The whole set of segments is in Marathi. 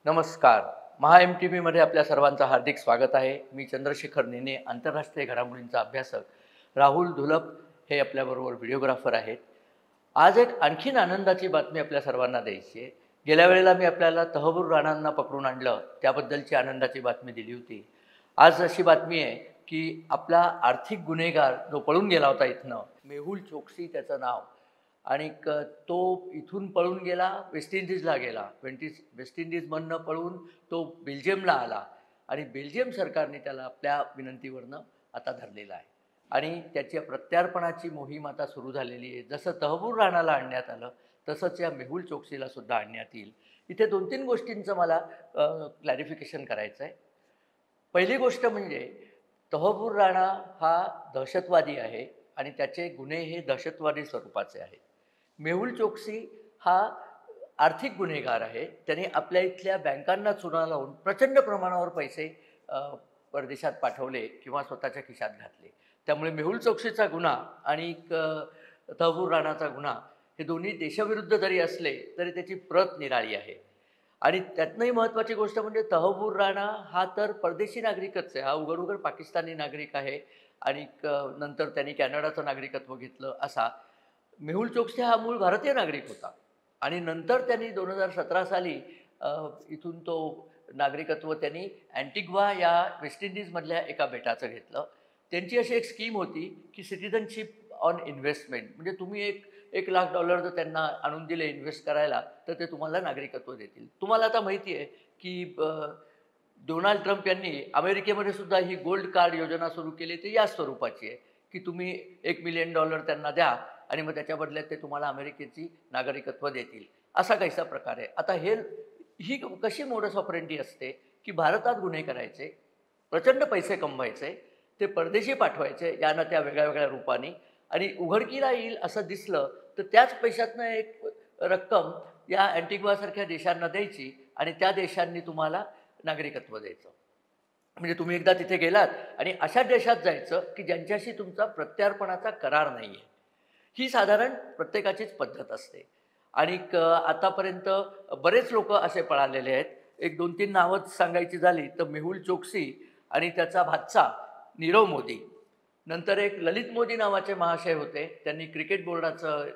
नमस्कार. महा MTVमध्ये आपल्या सर्वांचं हार्दिक स्वागत आहे. मी चंद्रशेखर नेने, आंतरराष्ट्रीय घडामोडींचा अभ्यासक. राहुल धुलप हे आपल्याबरोबर व्हिडिओग्राफर आहेत. आज एक आणखीन आनंदाची बातमी आपल्या सर्वांना द्यायची आहे. गेल्या वेळेला मी आपल्याला तहबूर राणांना पकडून आणलं, त्याबद्दलची आनंदाची बातमी दिली होती. आज अशी बातमी आहे, की आपला आर्थिक गुन्हेगार जो पळून गेला होता इथनं, मेहुल चोक्सी त्याचं नाव. आणि तो इथून पळून गेला, वेस्ट इंडिजला गेला. वेस्ट इंडिजमधनं पळून तो बेल्जियमला आला आणि बेल्जियम सरकारने त्याला आपल्या विनंतीवरनं आता धरलेला आहे. आणि त्याच्या प्रत्यार्पणाची मोहीम आता सुरू झालेली आहे. जसं तहबूर राणाला आणण्यात आलं, तसंच या मेहुल चोक्सीला सुद्धा आणण्यात येईल. इथे 2-3 गोष्टींचं मला क्लॅरिफिकेशन करायचं आहे. पहिली गोष्ट म्हणजे तहबूर राणा हा दहशतवादी आहे आणि त्याचे गुन्हे हे दहशतवादी स्वरूपाचे आहेत. मेहुल चोक्सी हा आर्थिक गुन्हेगार आहे. त्याने आपल्या इथल्या बँकांना चुना लावून प्रचंड प्रमाणावर पैसे परदेशात पाठवले किंवा स्वतःच्या खिशात घातले. त्यामुळे मेहुल चोक्सीचा गुन्हा आणि तहबूर राणाचा गुन्हा हे दोन्ही देशाविरुद्ध जरी असले तरी त्याची प्रत निराळी आहे. आणि त्यातनंही महत्त्वाची गोष्ट म्हणजे तहबूर राणा हा तर परदेशी नागरिकच आहे. हा उघड पाकिस्तानी नागरिक आहे आणि नंतर त्यांनी कॅनडाचं नागरिकत्व घेतलं. असा मेहुल चोक्सी हा मूळ भारतीय नागरिक होता आणि नंतर त्यांनी 2017 साली इथून तो नागरिकत्व त्यांनी अँटिग्वा या वेस्ट इंडिजमधल्या एका बेटाचं घेतलं. त्यांची अशी एक स्कीम होती की सिटिझनशिप ऑन इन्व्हेस्टमेंट, म्हणजे तुम्ही $1,00,000 जर त्यांना आणून दिले इन्व्हेस्ट करायला तर ते तुम्हाला नागरिकत्व देतील. तुम्हाला आता माहिती आहे की डोनाल्ड ट्रम्प यांनी अमेरिकेमध्ये सुद्धा ही गोल्ड कार्ड योजना सुरू केली. ती या स्वरूपाची आहे की तुम्ही $1,000,000 त्यांना द्या आणि मग त्याच्या बदल्यात ते तुम्हाला अमेरिकेची नागरिकत्व देतील. असा काहीसा प्रकार आहे. आता ही कशी मोडस ऑपरेंडी असते की भारतात गुन्हे करायचे, प्रचंड पैसे कमवायचे, ते परदेशी पाठवायचे यानं त्या वेगळ्या रूपाने, आणि उघडकीला येईल असं दिसलं तर त्याच पैशातनं एक रक्कम या अँटिग्वासारख्या देशांना द्यायची आणि त्या देशांनी तुम्हाला नागरिकत्व द्यायचं. म्हणजे तुम्ही एकदा तिथे गेलात आणि अशा देशात जायचं की ज्यांच्याशी तुमचा प्रत्यार्पणाचा करार नाही आहे. ही साधारण प्रत्येकाचीच पद्धत असते. आणि आतापर्यंत बरेच लोक असे पळालेले आहेत. एक 2-3 नावं सांगायची झाली तर मेहुल चोक्सी आणि त्याचा भाचा नीरव मोदी. नंतर एक ललित मोदी नावाचे महाशय होते. त्यांनी क्रिकेट बोर्डाचं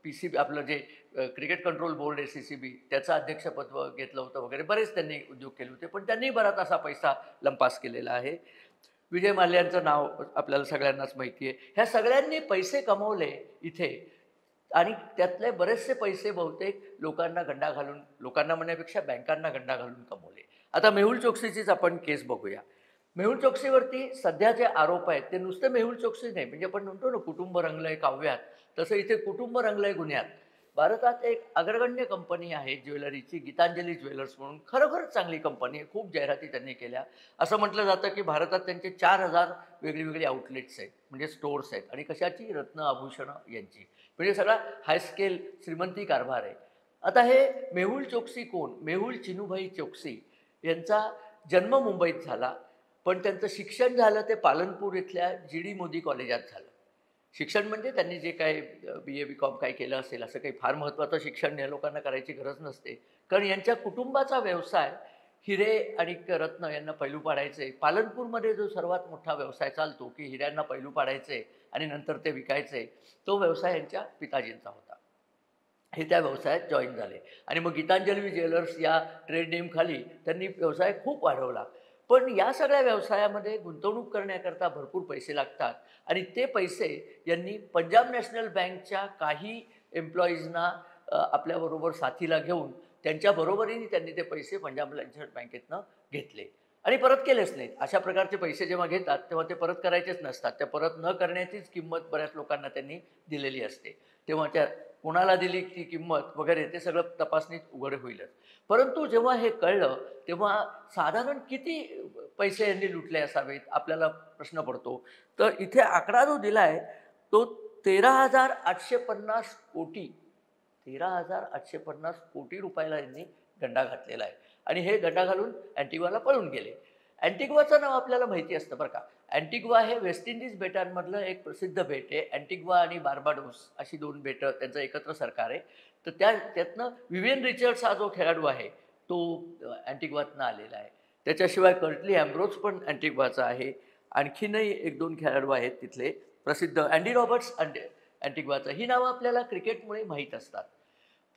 PCB आपलं जे क्रिकेट कंट्रोल बोर्ड आहे CCB त्याचं अध्यक्षपद घेतलं होतं वगैरे. बरेच त्यांनी उद्योग केले होते, पण त्यांनी बराच असा पैसा लंपास केलेला आहे. विजय माल्यांचं नाव आपल्याला सगळ्यांनाच माहिती आहे. ह्या सगळ्यांनी पैसे कमवले इथे आणि त्यातले बरेचसे पैसे बहुतेक लोकांना गंडा घालून, लोकांना म्हणण्यापेक्षा बँकांना गंडा घालून कमवले. आता मेहुल चोक्सीचीच आपण केस बघूया. मेहुल चोक्सीवरती सध्या जे आरोप आहेत ते नुसते मेहुल चोक्सी नाही, म्हणजे आपण म्हणतो ना कुटुंब रंगलंय काव्यात, तसं इथे कुटुंब रंगलंय गुन्ह्यात. भारतात एक अग्रगण्य कंपनी आहे ज्वेलरीची, गीतांजली ज्वेलर्स म्हणून. खरोखरच चांगली कंपनी आहे. खूप जाहिराती त्यांनी केल्या. असं म्हटलं जातं की भारतात त्यांचे 4,000 वेगळी आउटलेट्स आहेत, म्हणजे स्टोअर्स आहेत. आणि कशाची? रत्न आभूषणं यांची. म्हणजे सगळा हायस्केल श्रीमंती कारभार आहे. आता हे मेहुल चोक्सी कोण? मेहुल चिनूभाई चोक्सी यांचा जन्म मुंबईत झाला, पण त्यांचं शिक्षण झालं ते पालनपूर इथल्या GD मोदी कॉलेजात झालं. शिक्षण म्हणजे त्यांनी जे काही BA BCom काय केलं असेल, असं काही फार महत्त्वाचं शिक्षण या लोकांना करायची गरज नसते. कारण यांच्या कुटुंबाचा व्यवसाय हिरे आणि रत्न यांना पैलू पाडायचे. पालनपूरमध्ये जो सर्वात मोठा व्यवसाय चालतो की हिऱ्यांना पैलू पाडायचे आणि नंतर ते विकायचे, तो व्यवसाय यांच्या पिताजींचा होता. हे त्या व्यवसायात जॉईन झाले आणि मग गीतांजली ज्वेलर्स या ट्रेड नेमखाली त्यांनी व्यवसाय खूप वाढवला. पण या सगळ्या व्यवसायामध्ये गुंतवणूक करण्याकरता भरपूर पैसे लागतात आणि ते पैसे यांनी पंजाब नॅशनल बँकच्या काही एम्प्लॉईजना आपल्याबरोबर साथीला घेऊन त्यांच्या बरोबरीने त्यांनी ते पैसे पंजाब नॅशनल बँकेतनं घेतले आणि परत केलेच नाहीत. अशा प्रकारचे पैसे जेव्हा घेतात तेव्हा ते परत करायचेच नसतात. त्या परत न करण्याचीच किंमत बऱ्याच लोकांना त्यांनी दिलेली असते. तेव्हा त्या कोणाला दिली ती किंमत वगैरे ते सगळं तपासणीत उघड होईलच. परंतु जेव्हा हे कळलं तेव्हा साधारण किती पैसे यांनी लुटले असावेत आपल्याला प्रश्न पडतो. तर इथे आकडा जो दिला आहे तो 13,850 कोटी 13,850 कोटी रुपयाला यांनी गंडा घातलेला आहे आणि हे गंडा घालून अँटिग्वाला पळून गेले. अँटिग्वाचं नाव आपल्याला माहिती असतं बरं का. अँटिग्वा हे वेस्ट इंडिज बेटांमधलं एक प्रसिद्ध बेट आहे. अँटिग्वा आणि बार्बाडोस अशी 2 बेटं, त्यांचं एकत्र सरकार आहे. तर त्यातनं विवियन रिचर्ड्स हा जो खेळाडू आहे तो अँटिग्वातनं आलेला आहे. त्याच्याशिवाय कर्टली ॲम्ब्रोज पण अँटिग्वाचा आहे. आणखीनही 1-2 खेळाडू आहेत तिथले प्रसिद्ध. Andy Roberts अँटिग्वाचा. ही नावं आपल्याला क्रिकेटमुळे माहीत असतात.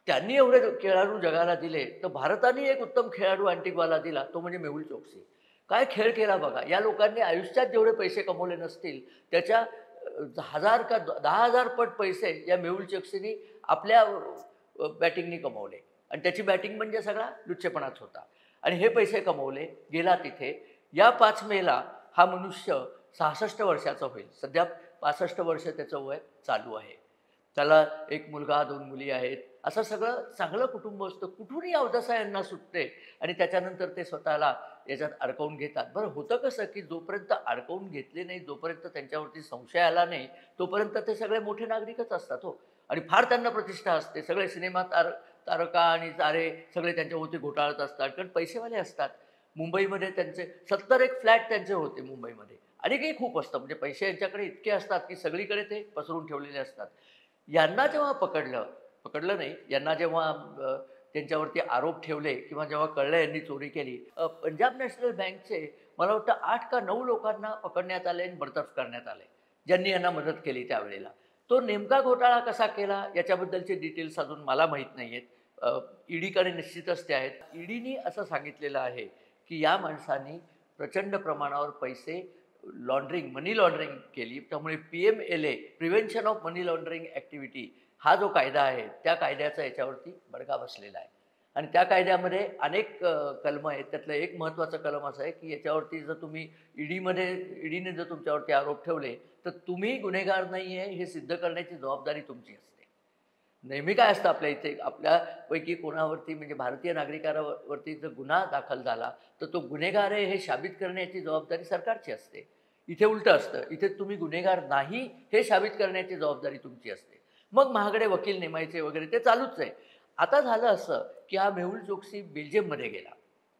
त्यांनी एवढे खेळाडू जगाला दिले, तर भारताने एक उत्तम खेळाडू अँटिग्वाला दिला, तो म्हणजे मेहुल चोक्सी. काय खेळ केला बघा. या लोकांनी आयुष्यात जेवढे पैसे कमवले नसतील, त्याच्या 1000 का 10,000 पट पैसे या मेहुल चोक्सीनी आपल्या बॅटिंगनी कमवले. आणि त्याची बॅटिंग म्हणजे सगळा लुच्चेपणाच होता. आणि हे पैसे कमवले, गेला तिथे. या 5 मेला हा मनुष्य 66 वर्षाचा होईल. सध्या 65 वर्ष त्याचं वय चालू आहे. त्याला 1 मुलगा, 2 मुली आहेत. असं सगळं चांगलं कुटुंब असतं. कुठूनही अवदसा यांना सुटते आणि त्याच्यानंतर ते स्वतःला याच्यात अडकवून घेतात. बरं होतं कसं, की जोपर्यंत अडकवून घेतले नाही, जोपर्यंत त्यांच्यावरती संशय आला नाही, तोपर्यंत ते सगळे मोठे नागरिकच असतात हो. आणि फार त्यांना प्रतिष्ठा असते. सगळे सिनेमा तारका आणि तारे सगळे त्यांच्याभोवती घोटाळत असतात, कारण पैसेवाले असतात. मुंबईमध्ये त्यांचे 70 एक फ्लॅट त्यांचे होते मुंबईमध्ये. आणि काही खूप असतं, म्हणजे पैसे यांच्याकडे इतके असतात, की सगळीकडे ते पसरून ठेवलेले असतात. यांना जेव्हा पकडलं नाही, यांना जेव्हा त्यांच्यावरती आरोप ठेवले किंवा जेव्हा कळलं यांनी चोरी केली, पंजाब नॅशनल बँकचे मला वाटतं 8 का 9 लोकांना पकडण्यात आले आणि बडतर्फ करण्यात आले, ज्यांनी यांना मदत केली त्यावेळेला. तो नेमका घोटाळा कसा केला याच्याबद्दलचे डिटेल्स अजून मला माहीत नाही आहेत. ईडीकडे निश्चितच ते आहेत. ईडीनी असं सांगितलेलं आहे, की या माणसांनी प्रचंड प्रमाणावर पैसे मनी लॉन्ड्रिंग केली. त्यामुळे PMLA prevention of money laundering activity हा जो कायदा आहे, त्या कायद्याचा याच्यावरती बडगा बसलेला आहे. आणि त्या कायद्यामध्ये अनेक कलमं आहेत. त्यातलं एक महत्त्वाचं कलम असं आहे, की याच्यावरती जर तुम्ही ईडीने जर तुमच्यावरती आरोप ठेवले, तर तुम्ही गुन्हेगार नाही आहे हे सिद्ध करण्याची जबाबदारी तुमची असते. नेहमी काय असतं आपल्या इथे, आपल्यापैकी कोणावरती म्हणजे भारतीय नागरिकांवरती जर गुन्हा दाखल झाला, तर तो गुन्हेगार आहे हे साबित करण्याची जबाबदारी सरकारची असते. इथे उलटं असतं. इथे तुम्ही गुन्हेगार नाही हे साबित करण्याची जबाबदारी तुमची असते. मग महागडे वकील नेमायचे वगैरे ते चालूच आहे. आता झालं असं, की हा मेहुल चोक्सी बेल्जियममध्ये गेला.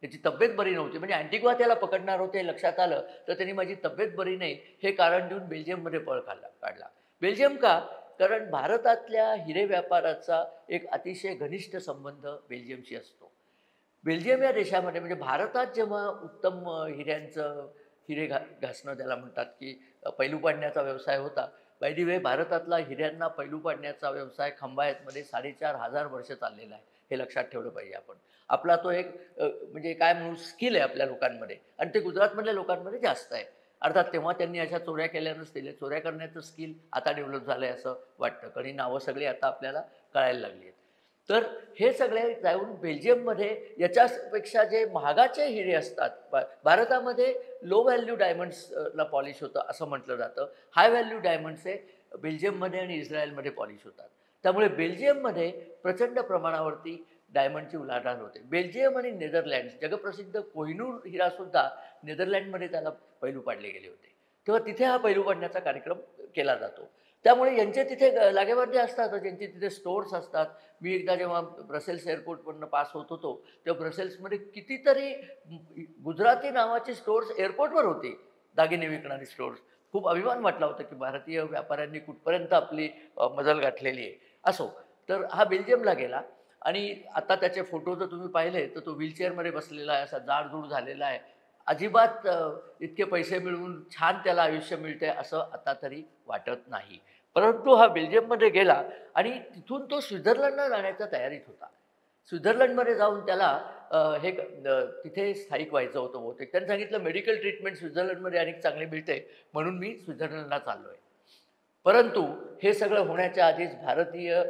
त्याची तब्येत बरी नव्हती. म्हणजे अँटिग्वा त्याला पकडणार होते हे लक्षात आलं, तर त्यांनी माझी तब्येत बरी नाही हे कारण देऊन बेल्जियममध्ये पळ काढला. बेल्जियम का? कारण भारतातल्या हिरे व्यापाराचा एक अतिशय घनिष्ठ संबंध बेल्जियमशी असतो. बेल्जियम या देशामध्ये म्हणजे भारतात जेव्हा उत्तम हिरे घासणं त्याला म्हणतात, की पैलू पाडण्याचा व्यवसाय होता. बाय द वे भारतातला हिऱ्यांना पैलू पाडण्याचा व्यवसाय खंबाळ्यामध्ये 4,500 वर्ष चाललेला आहे. हे लक्षात ठेवलं पाहिजे आपण. आपला तो एक म्हणजे काय म्हणू स्किल आहे आपल्या लोकांमध्ये आणि ते गुजरातमधल्या लोकांमध्ये जास्त आहे. अर्थात तेव्हा त्यांनी अशा चोऱ्या केल्या नसतील. चोऱ्या करण्याचं स्किल आता डेव्हलप झालं आहे असं वाटतं. कारण ही नावं सगळी आता आपल्याला कळायला लागली आहेत. तर हे सगळे जाऊन बेल्जियममध्ये याच्यापेक्षा जे महागाचे हिरे असतात, भारतामध्ये लो व्हॅल्यू डायमंड्सला पॉलिश होतं असं म्हटलं जातं. हाय व्हॅल्यू डायमंड्स हे बेल्जियममध्ये आणि इस्रायलमध्ये पॉलिश होतात. त्यामुळे बेल्जियममध्ये प्रचंड प्रमाणावरती डायमंडची उलाढाल होते. बेल्जियम आणि नेदरलँड्स, जगप्रसिद्ध कोहिनूर हिरासुद्धा नेदरलँडमध्ये त्याला पैलू पाडले गेले होते. तेव्हा तिथे हा पैलू पाडण्याचा कार्यक्रम केला जातो. त्यामुळे यांचे तिथे लागेबांधे असतात, यांचे तिथे स्टोअर्स असतात. मी एकदा जेव्हा ब्रसेल्स एअरपोर्टवरनं पास होत होतो, तेव्हा ब्रसेल्समध्ये कितीतरी गुजराती नावाची स्टोअर्स एअरपोर्टवर होती, दागिने विकणारी स्टोअर्स. खूप अभिमान वाटला होता, की भारतीय व्यापाऱ्यांनी कुठपर्यंत आपली मजल गाठलेली आहे. असो, तर हा बेल्जियमला गेला आणि आता त्याचे फोटो जर तुम्ही पाहिले, तर तो व्हीलचेअरमध्ये बसलेला आहे, असा जाडजूड झालेला आहे. अजिबात इतके पैसे मिळवून छान त्याला आयुष्य मिळते असं आता तरी वाटत नाही. परंतु हा बेल्जियममध्ये गेला आणि तिथून तो स्वित्झर्लंडला जाण्याच्या तयारीत होता. स्वित्झर्लंडमध्ये जाऊन त्याला तिथे स्थायिक व्हायचं होतं बहुतेक. त्यांनी सांगितलं मेडिकल ट्रीटमेंट स्वित्झर्लंडमध्ये अनेक चांगली मिळते, म्हणून मी स्वित्झर्लंडला चाललो आहे. परंतु हे सगळं होण्याच्या आधीच भारतीय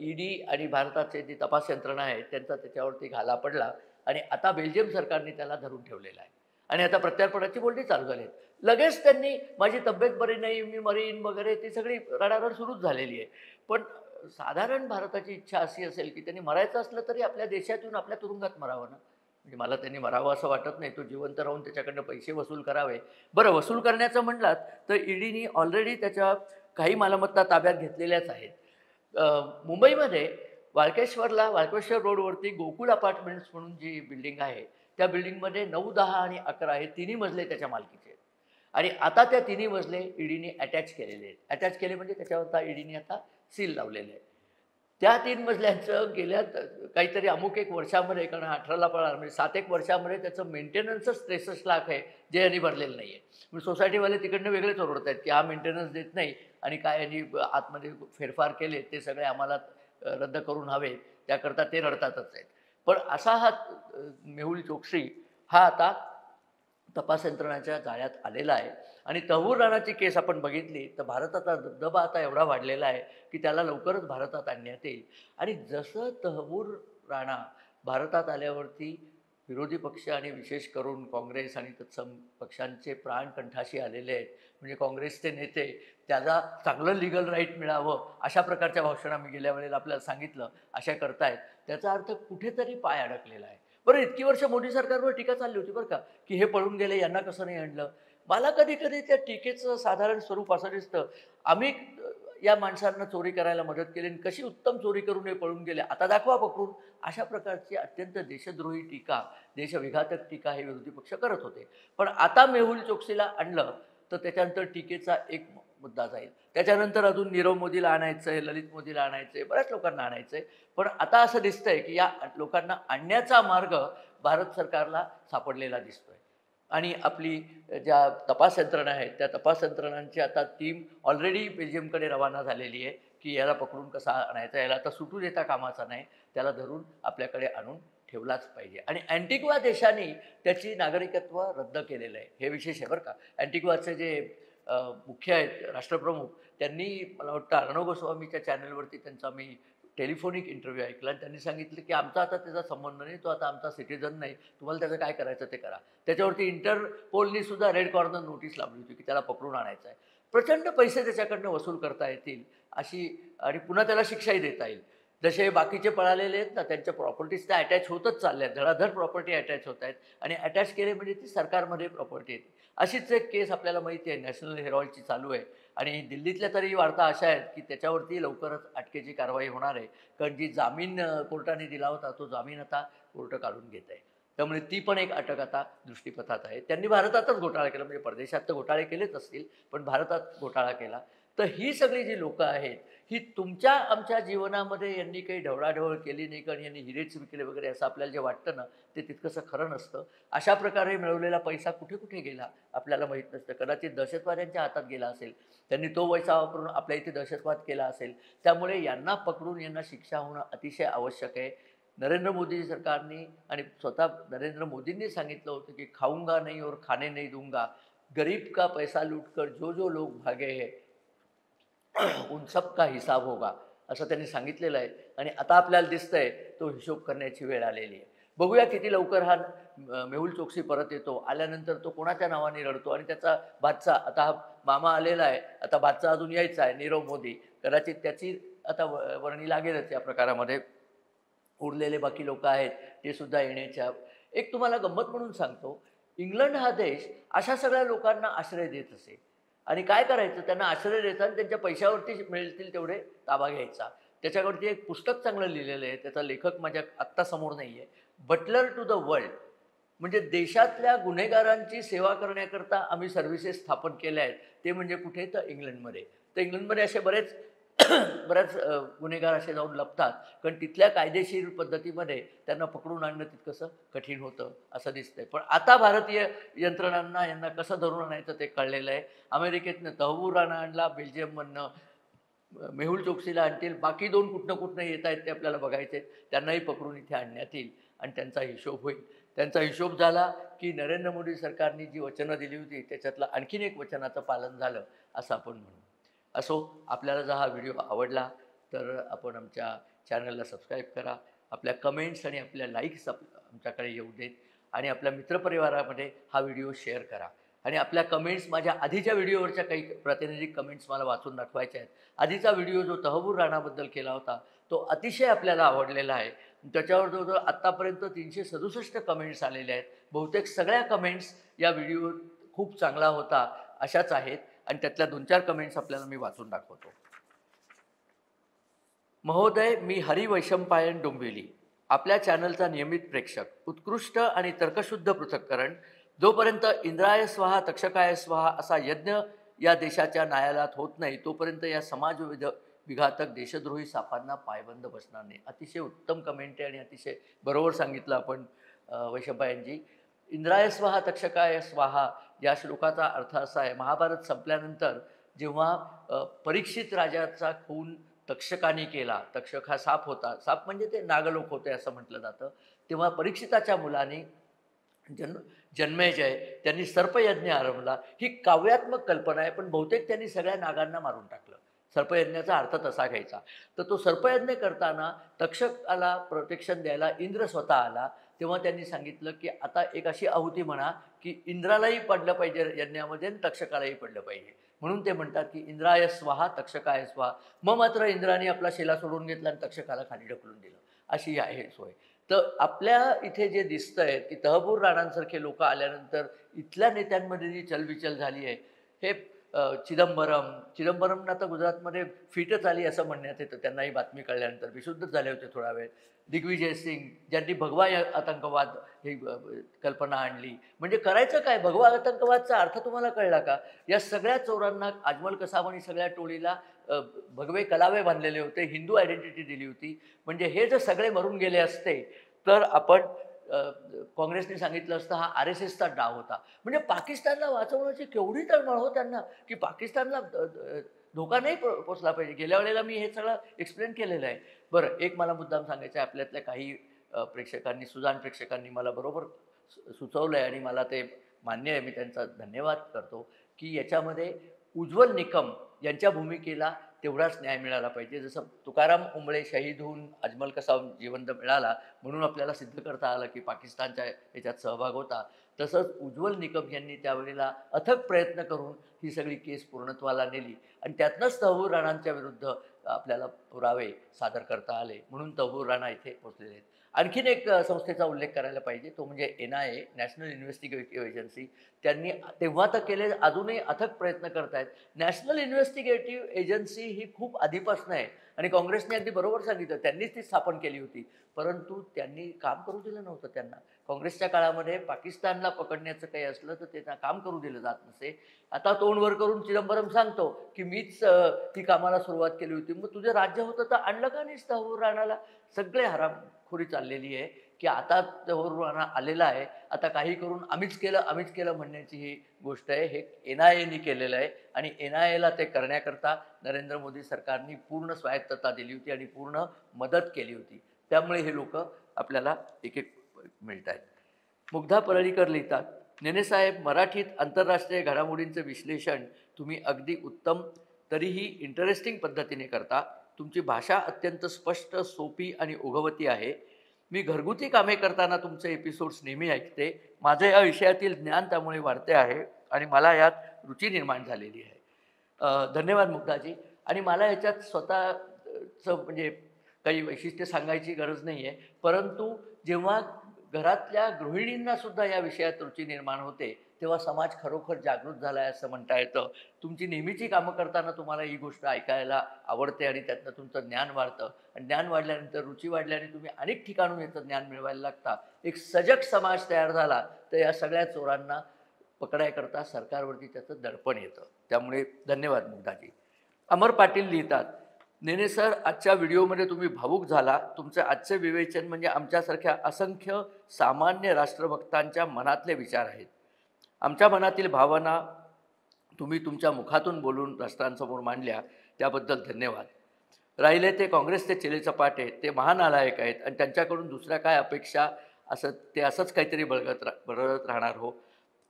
ईडी आणि भारताचे जी तपास यंत्रणा आहे त्यांचा त्याच्यावरती घाला पडला आणि आता बेल्जियम सरकारने त्याला धरून ठेवलेला आहे. आणि आता प्रत्यार्पणाची बोलणी चालू झाली आहेत. लगेच त्यांनी माझी तब्येत बरी नाही, मी मरीन वगैरे ती सगळी रडारड सुरूच झालेली आहे. पण साधारण भारताची इच्छा अशी असेल, की त्यांनी मरायचं असलं तरी आपल्या देशात येऊन आपल्या तुरुंगात मरावं ना. म्हणजे मला त्यांनी मरावं असं वाटत नाही. तो जिवंत राहून त्याच्याकडनं पैसे वसूल करावे. बरं, वसूल करण्याचं म्हणलात तर ईडीनी ऑलरेडी त्याच्या काही मालमत्ता ताब्यात घेतलेल्याच आहेत. मुंबईमध्ये वाळकेश्वर रोडवरती गोकुळ अपार्टमेंट्स म्हणून जी बिल्डिंग आहे, त्या बिल्डिंगमध्ये 9, 10 आणि 11 हे तिन्ही मजले त्याच्या मालकीचे आहेत. आणि आता त्या तिन्ही मजले ईडीने अटॅच केलेले आहेत. अटॅच केले म्हणजे त्याच्यावर ईडीने आता सील लावलेले आहे. त्या 3 मजल्यांचं गेल्या काहीतरी अमुक एक वर्षामध्ये, कारण 18ला पळाला म्हणजे 7 एक वर्षामध्ये त्याचं मेंटेनन्सच 63 लाख आहे, जे यांनी भरलेलं नाही आहे. म्हणजे सोसायटीवाले तिकडनं वेगळेच ओरडत आहेत की हा मेंटेनन्स देत नाही आणि काय यांनी आतमध्ये फेरफार केले ते सगळे आम्हाला रद्द करून हवे, त्याकरता ते रडतातच आहेत. पण असा हा मेहुल चोक्सी हा आता तपास यंत्रणाच्या जाळ्यात आलेला आहे. आणि तहवूर राणाची केस आपण बघितली तर भारताचा दबदबा आता एवढा वाढलेला आहे की त्याला लवकरच भारतात आणण्यात येईल. आणि जसं तहवूर राणा भारतात आल्यावरती विरोधी पक्ष आणि विशेष करून काँग्रेस आणि तत्सम पक्षांचे प्राण कंठाशी आलेले आहेत. म्हणजे काँग्रेसचे नेते त्याला चांगलं लीगल राईट मिळावं अशा प्रकारच्या भाषणं मी गेल्या वेळेला आपल्याला सांगितलं अशा करतायत. त्याचा अर्थ कुठेतरी पाय अडकलेला आहे. बरं, इतकी वर्ष मोदी सरकारवर टीका चालली होती बरं का, की हे पळून गेले, यांना कसं नाही आणलं. मला कधी कधी त्या टीकेचं साधारण स्वरूप असं दिसतं, आम्ही या माणसांना चोरी करायला मदत केली आणि कशी उत्तम चोरी करून हे पळून गेले, आता दाखवा पकडून. अशा प्रकारची अत्यंत देशद्रोही टीका, देशविघातक टीका हे विरोधी पक्ष करत होते. पण आता मेहुल चोक्सीला आणलं तर त्याच्यानंतर टीकेचा एक मुद्दा जाईल. त्याच्यानंतर अजून नीरव मोदीला आणायचं आहे, ललित मोदीला आणायचं आहे, बऱ्याच लोकांना आणायचं आहे. पण आता असं दिसतंय की या लोकांना आणण्याचा मार्ग भारत सरकारला सापडलेला दिसतोय. आणि आपली ज्या तपास यंत्रणा आहेत त्या तपास यंत्रणांची आता टीम ऑलरेडी बेल्जियमकडे रवाना झालेली आहे की याला पकडून कसा आणायचा, याला आता सुटू देता कामाचा नाही, त्याला धरून आपल्याकडे आणून ठेवलाच पाहिजे. आणि अँटिग्वा देशाने त्याची नागरिकत्व रद्द केलेलं आहे, हे विशेष आहे बरं का. अँटिग्वाचे जे मुख्य आहेत राष्ट्रप्रमुख, त्यांनी मला वाटतं अर्णव गोस्वामीच्या चॅनलवरती त्यांचा मी टेलिफोनिक इंटरव्ह्यू ऐकला आणि त्यांनी सांगितलं की आमचा आता त्याचा संबंध नाही, तो आता आमचा सिटिझन नाही, तुम्हाला त्याचं काय करायचं ते करा. त्याच्यावरती इंटरपोलनी सुद्धा रेड कॉर्नर नोटीस लावली होती की त्याला पकडून आणायचं आहे. प्रचंड पैसे त्याच्याकडनं वसूल करता येतील अशी, आणि पुन्हा त्याला शिक्षाही देता येईल. जसे बाकीचे पळालेले आहेत ना, त्यांच्या प्रॉपर्टीज त्या अटॅच होतच चालल्या आहेत, धडाधड प्रॉपर्टी अटॅच होत आहेत आणि अटॅच केले म्हणजे ती सरकारमध्ये प्रॉपर्टी येते. अशीच एक केस आपल्याला माहिती आहे नॅशनल हेरॉल्डची चालू आहे आणि दिल्लीतल्या तरी वार्ता अशा आहेत की त्याच्यावरती लवकरच अटकेची कारवाई होणार आहे. कारण जी जामीन कोर्टाने दिला होता तो जामीन आता कोर्ट काढून घेत आहे. त्यामुळे ती पण एक अटक आता दृष्टीपथात आहे. त्यांनी भारतातच घोटाळा केला, म्हणजे परदेशात तर घोटाळे केलेच असतील पण भारतात घोटाळा केला. तर ही सगळी जी लोकं आहेत ही तुमच्या आमच्या जीवनामध्ये यांनी काही ढवळाढवळ केली नाही, कारण यांनी हिरेच विकले वगैरे असं आपल्याला जे वाटतं ना ते तितकंसं खरं नसतं. अशा प्रकारे मिळवलेला पैसा कुठे कुठे गेला आपल्याला माहीत नसतं. कदाचित दहशतवाद्यांच्या हातात गेला असेल, त्यांनी तो पैसा वापरून आपल्या इथे दहशतवाद केला असेल. त्यामुळे यांना पकडून यांना शिक्षा होणं अतिशय आवश्यक आहे. नरेंद्र मोदी सरकारने आणि स्वतः नरेंद्र मोदींनी सांगितलं होतं की खाऊंगा नहीं और खाने नहीं दूंगा, गरीब का पैसा लूटकर जो जो लोग भागे हैं उन सब का हिसाब होगा, असं त्यांनी सांगितलेलं आहे. आणि आता आपल्याला दिसतंय तो हिशोब करण्याची वेळ आलेली आहे. बघूया किती लवकर हा मेहुल चोक्सी परत येतो. आल्यानंतर तो कोणाच्या नावाने रडतो आणि त्याचा भाचा, आता हा मामा आलेला आहे, आता भाचा अजून यायचा आहे नीरव मोदी, कदाचित त्याची आता वर्णी लागेलच या प्रकारामध्ये. उरलेले बाकी लोक आहेत ते सुद्धा येण्याच्या. एक तुम्हाला गंमत म्हणून सांगतो, इंग्लंड हा देश अशा सगळ्या लोकांना आश्रय देत असे आणि काय करायचं, त्यांना आश्रय देताना त्यांच्या पैशावरती मिळतील तेवढे ताबा घ्यायचा. त्याच्यावरती एक पुस्तक चांगलं लिहिलेलं आहे, त्याचा लेखक माझ्या आत्ता समोर नाही आहे. बटलर टू द वर्ल्ड, म्हणजे देशातल्या गुन्हेगारांची सेवा करण्याकरता आम्ही सर्व्हिसेस स्थापन केल्या आहेत. ते म्हणजे कुठे, तर इंग्लंडमध्ये. तर इंग्लंडमध्ये असे बऱ्याच गुन्हेगार असे जाऊन लपतात, कारण तिथल्या कायदेशीर पद्धतीमध्ये त्यांना पकडून आणणं तितकंसं कठीण होतं असं दिसतंय. पण आता भारतीय यंत्रणांना यांना कसं धरून आणायचं ते कळलेलं आहे. अमेरिकेतनं तहवूर राणा आणला, बेल्जियममधनं मेहुल चोक्सीला आणतील, बाकी 2 कुठनं येत आहेत ते आपल्याला बघायचे. त्यांनाही पकडून इथे आणण्यात येईल आणि त्यांचा हिशोब होईल. त्यांचा हिशोब झाला की नरेंद्र मोदी सरकारने जी वचनं दिली होती त्याच्यातलं आणखीन एक वचनाचं पालन झालं असं आपण म्हणू. असो, आपल्याला जर हा व्हिडिओ आवडला तर आपण आमच्या चॅनलला सबस्क्राईब करा. आपल्या कमेंट्स आणि आपल्या लाईक्स आमच्याकडे येऊ देत आणि आपल्या मित्रपरिवारामध्ये हा व्हिडिओ शेअर करा. आणि आपल्या कमेंट्स, माझ्या आधीच्या व्हिडिओवरच्या काही प्रातिनिधिक कमेंट्स मला वाचून दाखवायच्या आहेत. आधीचा व्हिडिओ जो तहवूर राणाबद्दल केला होता तो अतिशय आपल्याला आवडलेला आहे. त्याच्यावर जवळजवळ आत्तापर्यंत 367 कमेंट्स आलेल्या आहेत. बहुतेक सगळ्या कमेंट्स या व्हिडिओ खूप चांगला होता अशाच आहेत आणि त्यातल्या 2-4 कमेंट्स आपल्याला मी वाचून दाखवतो. महोदय, मी हरी वैशंपायन डोंबिवली, आपल्या चॅनलचा नियमित प्रेक्षक. उत्कृष्ट आणि तर्कशुद्ध पृथक्करण. जोपर्यंत इंद्राय स्वाहा तक्षकाय स्वाहा असा यज्ञ या देशाच्या न्यायालयात होत नाही तोपर्यंत या विघातक देशद्रोही सापांना पायबंद बसणार नाही. अतिशय उत्तम कमेंट आहे आणि अतिशय बरोबर सांगितलं आपण वैशंपा यांची. इंद्राय स्वाहा तक्षकाय स्वाहा या श्लोकाचा अर्थ असा आहे, महाभारत संपल्यानंतर जेव्हा परीक्षित राजाचा खून तक्षकाने केला, तक्षक हा साप होता, साप म्हणजे ते नागलोक होते असं म्हटलं जातं, तेव्हा परीक्षिताच्या मुलाने जन्मेजय त्यांनी सर्पयज्ञ आरंभला. ही काव्यात्मक कल्पना आहे, पण बहुतेक त्यांनी सगळ्या नागांना मारून टाकलं. सर्पयज्ञाचा अर्थ तसा घ्यायचा. तर तो सर्पयज्ञ करताना तक्षकाला प्रोटेक्शन द्यायला इंद्र स्वतः आला. तेव्हा त्यांनी सांगितलं की आता एक अशी आहुती म्हणा की इंद्रालाही पडलं पाहिजे यज्ञामध्ये आणि तक्षकालाही पडलं पाहिजे. म्हणून ते म्हणतात की इंद्राय स्वाहा तक्षकाय स्वाहा. मग मात्र इंद्राने आपला शेला सोडून घेतला आणि तक्षकाला खाली ढकलून दिलं. अशी आहे सोय. तर आपल्या इथे जे दिसतंय की तहबूर राणांसारखे लोक आल्यानंतर इथल्या नेत्यांमध्ये जी चलबिचल झाली आहे, हे चिदंबरमनं आता गुजरातमध्ये फिटच आली असं म्हणण्यात येतं. त्यांना ही बातमी कळल्यानंतर विशुद्धच झाले होते थोडा वेळ. दिग्विजय सिंग ज्यांनी भगवा या आतंकवाद ही कल्पना आणली. म्हणजे करायचं काय? भगवा आतंकवादचा अर्थ तुम्हाला कळला का? या सगळ्या चोरांना अजमल कसाब आणि सगळ्या टोळीला भगवे कलावे बांधलेले होते, हिंदू आयडेंटिटी दिली होती. म्हणजे हे जर सगळे मरून गेले असते तर आपण काँग्रेसने सांगितलं असतं हा RSSचा डाव होता. म्हणजे पाकिस्तानला वाचवण्याची केवढी तळमळ हो त्यांना, की पाकिस्तानला धोका नाही पोचला पाहिजे. गेल्या वेळेला मी हे सगळं एक्सप्लेन केलेलं आहे. बरं, एक मला मुद्दाम सांगायचं आहे. आपल्यातल्या काही प्रेक्षकांनी, सुजाण प्रेक्षकांनी मला बरोबर सुचवलं आहे आणि मला ते मान्य आहे. मी त्यांचा धन्यवाद करतो की याच्यामध्ये उज्ज्वल निकम यांच्या भूमिकेला तेवढाच न्याय मिळाला पाहिजे. जसं तुकाराम उंबळे शहीद होऊन अजमल कसाब जिवंत मिळाला म्हणून आपल्याला सिद्ध करता आलं की पाकिस्तानच्या याच्यात सहभाग होता, तसंच उज्ज्वल निकम यांनी त्यावेळेला अथक प्रयत्न करून ही सगळी केस पूर्णत्वाला नेली आणि त्यातनंच तहबूर राणांच्या विरुद्ध आपल्याला पुरावे सादर करता आले. म्हणून तहबूर राणा इथे पोचलेले आहेत. आणखीन एक संस्थेचा उल्लेख करायला पाहिजे, तो म्हणजे NIA, नॅशनल इन्व्हेस्टिगेटिव्ह एजन्सी. त्यांनी तेव्हा तर केले, अजूनही अथक प्रयत्न करत आहेत. नॅशनल इन्व्हेस्टिगेटिव्ह एजन्सी ही खूप आधीपासून आहे आणि काँग्रेसने अगदी बरोबर सांगितलं, त्यांनीच ती स्थापन केली होती. परंतु त्यांनी काम करू दिलं नव्हतं त्यांना. काँग्रेसच्या काळामध्ये पाकिस्तानला पकडण्याचं काही असलं तर त्यांना काम करू दिलं जात नसे. आता तोंड वर करून चिदंबरम सांगतो की मीच ती कामाला सुरुवात केली होती. मग तुझं राज्य होतं तर आणलं का नाहीस तहबूर राणाला? सगळे हरामखोरी चाललेली आहे की आता तहबूर राणा आलेला आहे, आता काही करून आम्हीच केलं म्हणण्याची ही गोष्ट आहे. हे NIAने केलेलं आहे आणि NIAला ते करण्याकरता नरेंद्र मोदी सरकारने पूर्ण स्वायत्तता दिली होती आणि पूर्ण मदत केली होती. त्यामुळे हे लोक आपल्याला एक एक मिळत आहेत. मुग्धा परळीकर लिहितात, नेनेसाहेब, मराठीत आंतरराष्ट्रीय घडामोडींचं विश्लेषण तुम्ही अगदी उत्तम, तरीही इंटरेस्टिंग पद्धतीने करता. तुमची भाषा अत्यंत स्पष्ट, सोपी आणि ओघवती आहे. मी घरगुती कामे करताना तुमचे एपिसोड्स नेहमी ऐकते. माझे या विषयातील ज्ञान त्यामुळे वाढते आहे आणि मला यात रुची निर्माण झालेली आहे. धन्यवाद मुग्धाजी. आणि मला याच्यात स्वतःचं म्हणजे काही वैशिष्ट्य सांगायची गरज नाही आहे, परंतु जेव्हा घरातल्या गृहिणींना सुद्धा या विषयात रुची निर्माण होते तेव्हा समाज खरोखर जागृत झाला आहे असं म्हणता येतं. तुमची नेहमीची कामं करताना तुम्हाला ही गोष्ट ऐकायला आवडते आणि त्यातनं तुमचं ज्ञान वाढतं आणि ज्ञान वाढल्यानंतर रुची वाढल्याने तुम्ही अनेक ठिकाणून याचं ज्ञान मिळवायला लागता. एक सजग समाज तयार झाला तर या सगळ्या चोरांना पकडायकरता सरकारवरती त्याचं दडपण येतं. त्यामुळे धन्यवाद मुग्धाजी. अमर पाटील लिहितात, नेने सर, आजच्या व्हिडिओमध्ये तुम्ही भावूक झाला. तुमचे आजचे विवेचन म्हणजे आमच्यासारख्या असंख्य सामान्य राष्ट्रभक्तांच्या मनातले विचार आहेत. आमच्या मनातील भावना तुम्ही तुमच्या मुखातून बोलून राष्ट्रांसमोर मांडल्या, त्याबद्दल धन्यवाद. राहिले ते काँग्रेसचे चेलेचपाटे, ते महानालायक आहेत आणि त्यांच्याकडून दुसऱ्या काय अपेक्षा, ते असंच काहीतरी बळगत राहणार हो.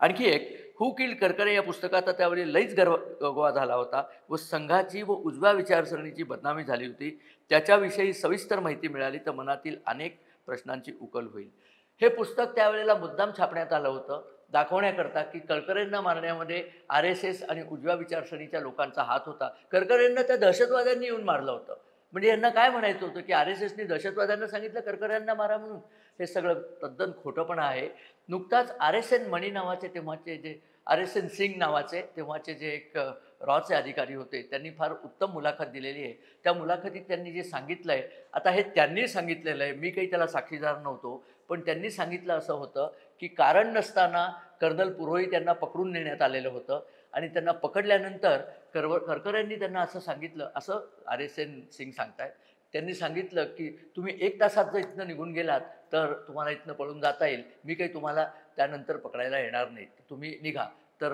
आणखी एक, हू किल्ड करकरे या पुस्तकाचा त्यावेळी लईच गरगवा झाला होता व संघाची व उजव्या विचारसरणीची बदनामी झाली होती. त्याच्याविषयी सविस्तर माहिती मिळाली तर मनातील अनेक प्रश्नांची उकल होईल. हे पुस्तक त्यावेळेला मुद्दाम छापण्यात आलं होतं दाखवण्याकरता की करकरेंना मारण्यामध्ये RSS आणि उजव्या विचारसरणीच्या लोकांचा हात होता. करकरेंना त्या दहशतवाद्यांनी येऊन मारलं होतं. म्हणजे यांना काय म्हणायचं होतं की RSSने दहशतवाद्यांना सांगितलं करकऱ्यांना मारा म्हणून. हे सगळं तद्दन खोटंपणा आहे. नुकताच RSN मणी नावाचे तेव्हाचे जे RSN सिंग नावाचे तेव्हाचे जे एक रॉचे अधिकारी होते, त्यांनी फार उत्तम मुलाखत दिलेली आहे. त्या मुलाखतीत त्यांनी जे सांगितलं आहे, आता हे त्यांनी सांगितलेलं आहे, मी काही त्याला साक्षीदार नव्हतो, पण त्यांनी सांगितलं असं होतं की कारण नसताना कर्नल पुरोहित यांना पकडून नेण्यात आलेलं होतं आणि त्यांना पकडल्यानंतर करकरेंनी त्यांना असं सांगितलं, असं RSN सिंग सांगतायत, त्यांनी सांगितलं की तुम्ही 1 तासात जर इथनं निघून गेलात तर तुम्हाला इथनं पळून जाता येईल, मी काही तुम्हाला त्यानंतर पकडायला येणार नाही, तुम्ही निघा. तर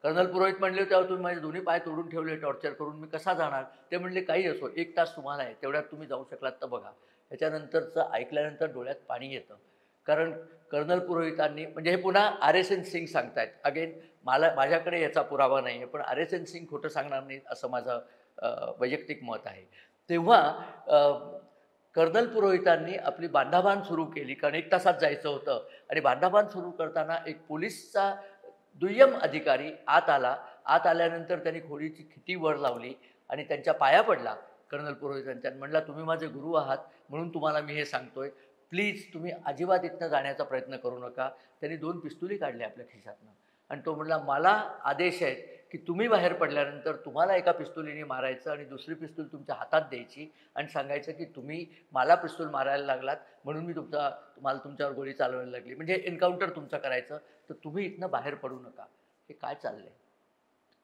कर्नल पुरोहित म्हणले, तेव्हा तुम्ही माझे दोन्ही पाय तोडून ठेवले टॉर्चर करून, मी कसा जाणार? ते म्हणले काही असो, 1 तास तुम्हाला आहे, तेवढ्यात तुम्ही जाऊ शकलात तर बघा. त्याच्यानंतरचं ऐकल्यानंतर डोळ्यात पाणी येतं. कारण कर्नल पुरोहितांनी, म्हणजे हे पुन्हा RSN सिंग सांगतायत, अगेन माझ्याकडे याचा पुरावा नाही आहे, पण RSN सिंग खोटं सांगणार नाहीत असं माझं वैयक्तिक मत आहे. तेव्हा कर्नल पुरोहितांनी आपली बांधाबांध सुरू केली, कारण 1 तासात जायचं होतं आणि बांधाबांध सुरू करताना एक पोलिसचा दुय्यम अधिकारी आत आला. आत आल्यानंतर त्यांनी खोलीची खिटी वर लावली आणि त्यांच्या पाया पडला कर्नल पुरोहितांच्या, म्हणला तुम्ही माझे गुरु आहात म्हणून तुम्हाला मी हे सांगतोय, प्लीज तुम्ही अजिबात इथनं जाण्याचा प्रयत्न करू नका. त्यांनी 2 पिस्तुली काढल्या आपल्या खिशातनं आणि तो म्हणला, मला आदेश आहेत की तुम्ही बाहेर पडल्यानंतर तुम्हाला एका पिस्तुलीने मारायचं आणि दुसरी पिस्तूल तुमच्या हातात द्यायची आणि सांगायचं की तुम्ही मला पिस्तूल मारायला लागलात म्हणून मी तुम्हाला तुमच्यावर गोळी चालवायला लागली, म्हणजे एन्काउंटर तुमचं करायचं, तर तुम्ही इथनं बाहेर पडू नका. हे काय चाललंय?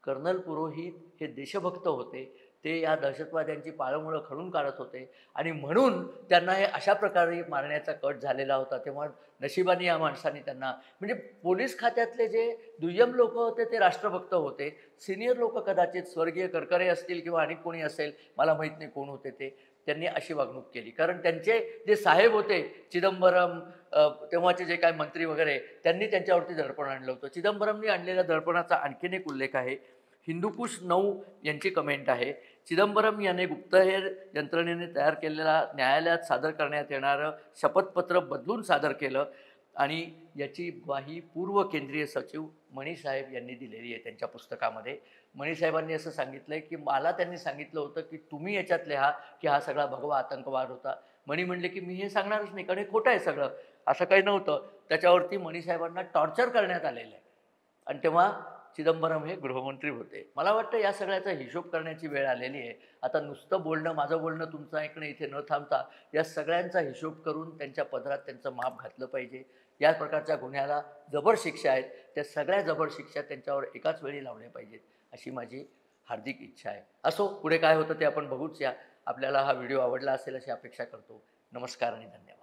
कर्नल पुरोहित हे देशभक्त होते, ते या दहशतवाद्यांची पाळंमुळं खणून काढत होते आणि म्हणून त्यांना हे अशा प्रकारे मारण्याचा कट झालेला होता. तेव्हा नशिबाने या माणसाने त्यांना, म्हणजे पोलीस खात्यातले जे दुय्यम लोक होते ते राष्ट्रभक्त होते, सिनियर लोक कदाचित स्वर्गीय करकरे असतील किंवा आणि कोणी असेल, मला माहीत नाही कोण होते ते, त्यांनी अशी वागणूक केली. कारण त्यांचे जे साहेब होते चिदंबरम, तेव्हाचे जे काय मंत्री वगैरे, त्यांनी त्यांच्यावरती दडपण आणलं होतं. चिदंबरमनी आणलेल्या दडपणाचा आणखीन एक उल्लेख आहे, हिंदुकुश 9 यांची कमेंट आहे, चिदंबरम याने गुप्तहेर यंत्रणेने तयार केलेला न्यायालयात सादर करण्यात येणारं शपथपत्र बदलून सादर केलं आणि याची ग्वाही पूर्व केंद्रीय सचिव मणी साहेब यांनी दिलेली आहे त्यांच्या पुस्तकामध्ये. मणी साहेबांनी असं सांगितलं आहे की मला त्यांनी सांगितलं होतं की तुम्ही याच्यात लिहा की हा सगळा भगवा आतंकवाद होता. मणी म्हणले की मी हे सांगणारच नाही, कारण हे खोटं आहे सगळं, असं काही नव्हतं. त्याच्यावरती मणी साहेबांना टॉर्चर करण्यात आलेलं आहे आणि तेव्हा चिदंबरम हे गृहमंत्री होते. मला वाटतं या सगळ्याचा हिशोब करण्याची वेळ आलेली आहे. आता नुसतं बोलणं, माझं बोलणं, तुमचं ऐकणं इथे न थांबता या सगळ्यांचा हिशोब करून त्यांच्या पदरात त्यांचं माप घातलं पाहिजे. या प्रकारच्या गुन्ह्याला जबर शिक्षा आहेत, त्या सगळ्या जबर शिक्षा त्यांच्यावर एकाच वेळी लावल्या पाहिजेत, अशी माझी हार्दिक इच्छा आहे. असो, पुढे काय होतं ते आपण बघूच या. आपल्याला हा व्हिडिओ आवडला असेल अशी अपेक्षा करतो. नमस्कार आणि धन्यवाद.